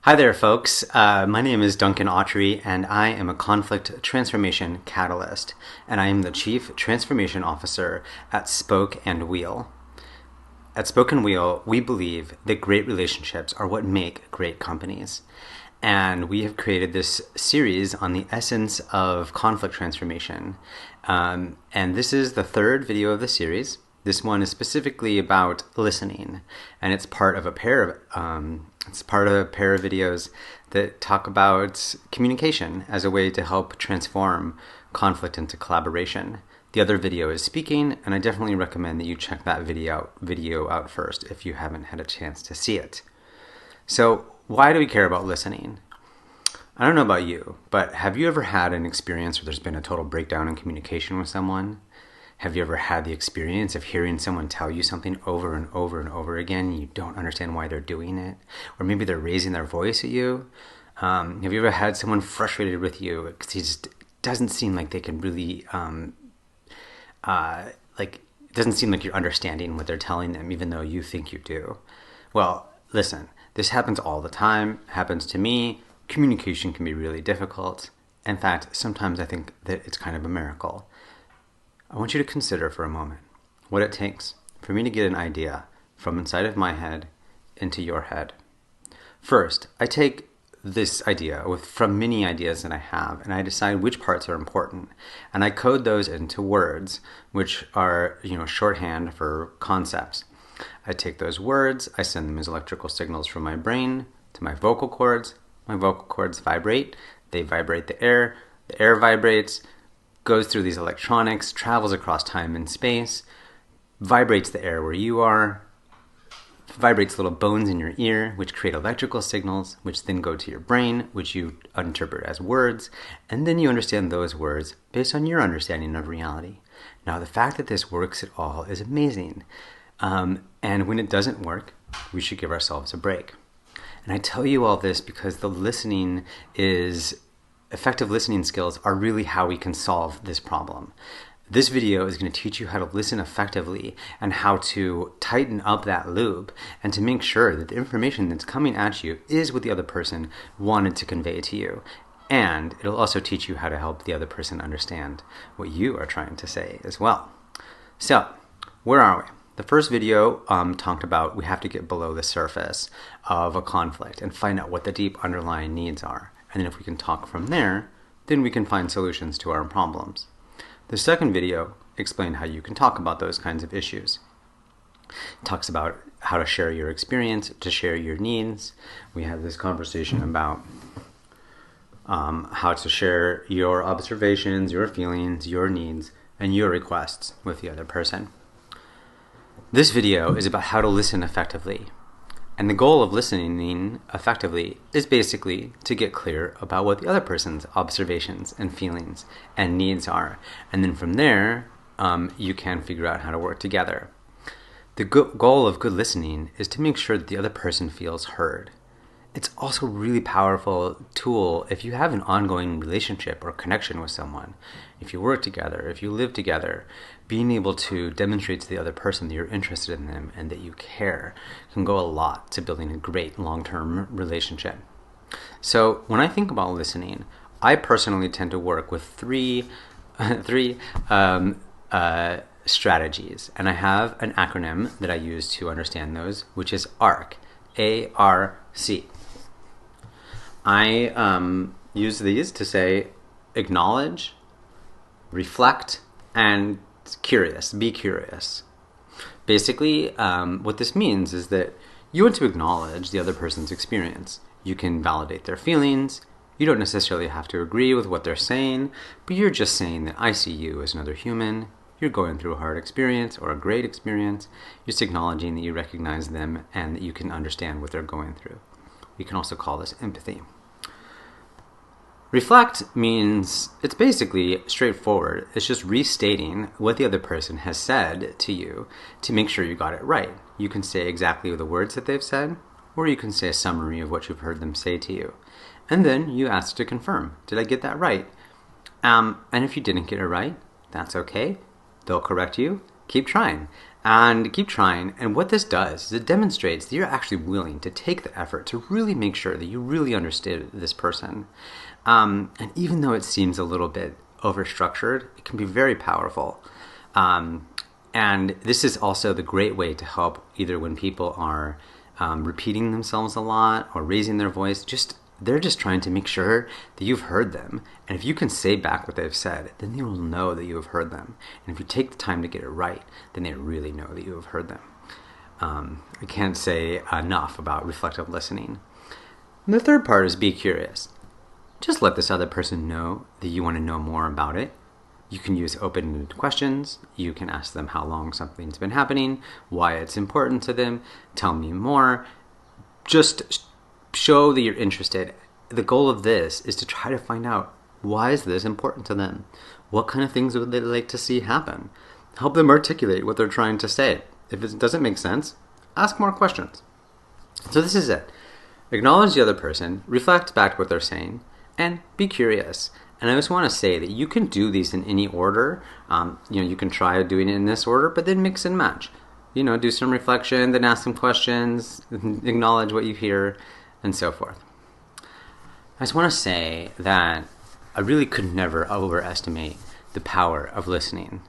Hi there, folks. My name is Duncan Autry, and I am a conflict transformation catalyst, and I am the Chief Transformation Officer at Spoke and Wheel. At Spoke and Wheel, we believe that great relationships are what make great companies. And we have created this series on the essence of conflict transformation. And this is the third video of the series. This one is specifically about listening, and it's part of a pair of videos that talk about communication as a way to help transform conflict into collaboration. The other video is speaking, and I definitely recommend that you check that video out first if you haven't had a chance to see it. So, why do we care about listening? I don't know about you, but have you ever had an experience where there's been a total breakdown in communication with someone? Have you ever had the experience of hearing someone tell you something over and over and over again and you don't understand why they're doing it? Or maybe they're raising their voice at you? Have you ever had someone frustrated with you because he just doesn't seem like they can really, it doesn't seem like you're understanding what they're telling them even though you think you do? Well, listen, this happens all the time, happens to me. Communication can be really difficult. In fact, sometimes I think that it's kind of a miracle. I want you to consider for a moment what it takes for me to get an idea from inside of my head into your head. First, I take this idea from many ideas that I have, and I decide which parts are important, and I code those into words, which are, shorthand for concepts. I take those words, I send them as electrical signals from my brain to my vocal cords. My vocal cords vibrate. They vibrate the air vibrates, goes through these electronics, travels across time and space, vibrates the air where you are, vibrates little bones in your ear, which create electrical signals, which then go to your brain, which you interpret as words, and then you understand those words based on your understanding of reality. Now, the fact that this works at all is amazing. And when it doesn't work, we should give ourselves a break. And I tell you all this because effective listening skills are really how we can solve this problem. This video is going to teach you how to listen effectively and how to tighten up that loop and to make sure that the information that's coming at you is what the other person wanted to convey to you. And it'll also teach you how to help the other person understand what you are trying to say as well. So, where are we? The first video talked about we have to get below the surface of a conflict and find out what the deep underlying needs are. And then if we can talk from there, then we can find solutions to our problems. The second video explained how you can talk about those kinds of issues. It talks about how to share your experience, to share your needs. We have this conversation about how to share your observations, your feelings, your needs, and your requests with the other person. This video is about how to listen effectively. And the goal of listening effectively is basically to get clear about what the other person's observations and feelings and needs are. And then from there, you can figure out how to work together. The goal of good listening is to make sure that the other person feels heard. It's also a really powerful tool if you have an ongoing relationship or connection with someone. If you work together, if you live together, being able to demonstrate to the other person that you're interested in them and that you care can go a lot to building a great long-term relationship. So when I think about listening, I personally tend to work with three strategies. And I have an acronym that I use to understand those, which is ARC, A-R-C. I use these to say acknowledge, reflect, and be curious. Basically, what this means is that you want to acknowledge the other person's experience. You can validate their feelings. You don't necessarily have to agree with what they're saying, but you're just saying that I see you as another human. You're going through a hard experience or a great experience. You're just acknowledging that you recognize them and that you can understand what they're going through. We can also call this empathy. Reflect means it's basically straightforward. It's just restating what the other person has said to you to make sure you got it right. You can say exactly the words that they've said, or you can say a summary of what you've heard them say to you. And then you ask to confirm, did I get that right? And if you didn't get it right, that's okay. They'll correct you. Keep trying. And keep trying. And what this does is it demonstrates that you're actually willing to take the effort to really make sure that you really understood this person. And even though it seems a little bit overstructured, it can be very powerful. And this is also the great way to help either when people are repeating themselves a lot or raising their voice, they're just trying to make sure that you've heard them. And if you can say back what they've said, then they will know that you have heard them. And if you take the time to get it right, then they really know that you have heard them. I can't say enough about reflective listening. And the third part is be curious. Just let this other person know that you want to know more about it. You can use open-ended questions. You can ask them how long something's been happening, why it's important to them, tell me more. Just show that you're interested. The goal of this is to try to find out, why is this important to them? What kind of things would they like to see happen? Help them articulate what they're trying to say. If it doesn't make sense, ask more questions. So this is it. Acknowledge the other person, reflect back what they're saying, and be curious. And I just want to say that you can do these in any order. You can try doing it in this order, but then mix and match. Do some reflection, then ask some questions, acknowledge what you hear, and so forth. I just want to say that I really could never overestimate the power of listening.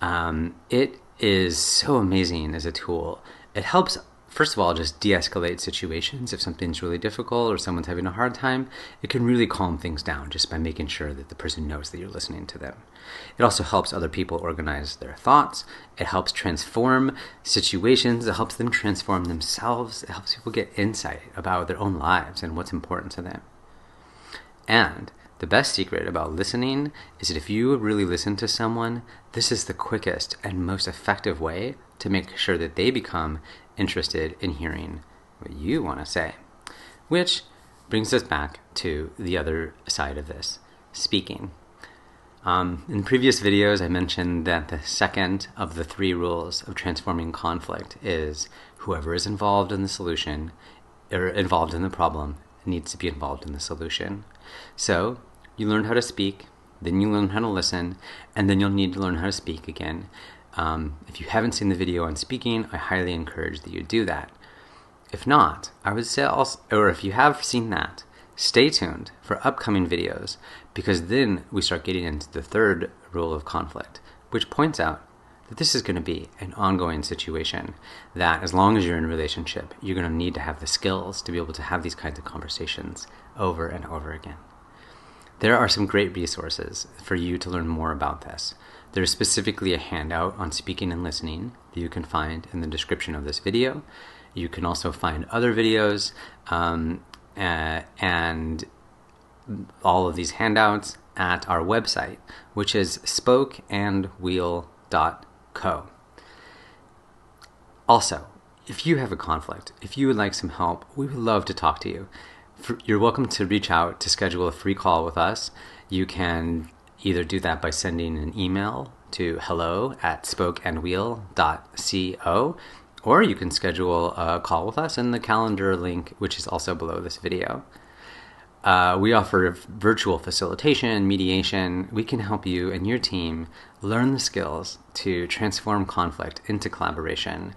It is so amazing as a tool. It helps, first of all, just de-escalate situations. If something's really difficult or someone's having a hard time, it can really calm things down just by making sure that the person knows that you're listening to them. It also helps other people organize their thoughts. It helps transform situations. It helps them transform themselves. It helps people get insight about their own lives and what's important to them. And the best secret about listening is that if you really listen to someone, this is the quickest and most effective way to make sure that they become interested in hearing what you want to say. Which brings us back to the other side of this, speaking. In previous videos, I mentioned that the second of the 3 rules of transforming conflict is whoever is involved in the solution or involved in the problem needs to be involved in the solution. So you learn how to speak, then you learn how to listen, and then you'll need to learn how to speak again. If you haven't seen the video on speaking, I highly encourage that you do that. If not, I would say also, or if you have seen that, stay tuned for upcoming videos, because then we start getting into the third rule of conflict, which points out that this is going to be an ongoing situation, that as long as you're in a relationship, you're going to need to have the skills to be able to have these kinds of conversations over and over again. There are some great resources for you to learn more about this. There's specifically a handout on speaking and listening that you can find in the description of this video. You can also find other videos and all of these handouts at our website, which is spokeandwheel.co. Also, if you have a conflict, if you would like some help, we would love to talk to you. You're welcome to reach out to schedule a free call with us. You can either do that by sending an email to hello@spokeandwheel.co, or you can schedule a call with us in the calendar link, which is also below this video. We offer virtual facilitation, mediation. We can help you and your team learn the skills to transform conflict into collaboration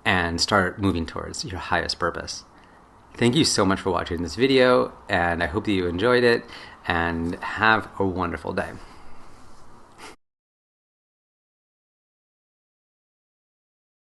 and start moving towards your highest purpose. Thank you so much for watching this video, and I hope that you enjoyed it, and have a wonderful day.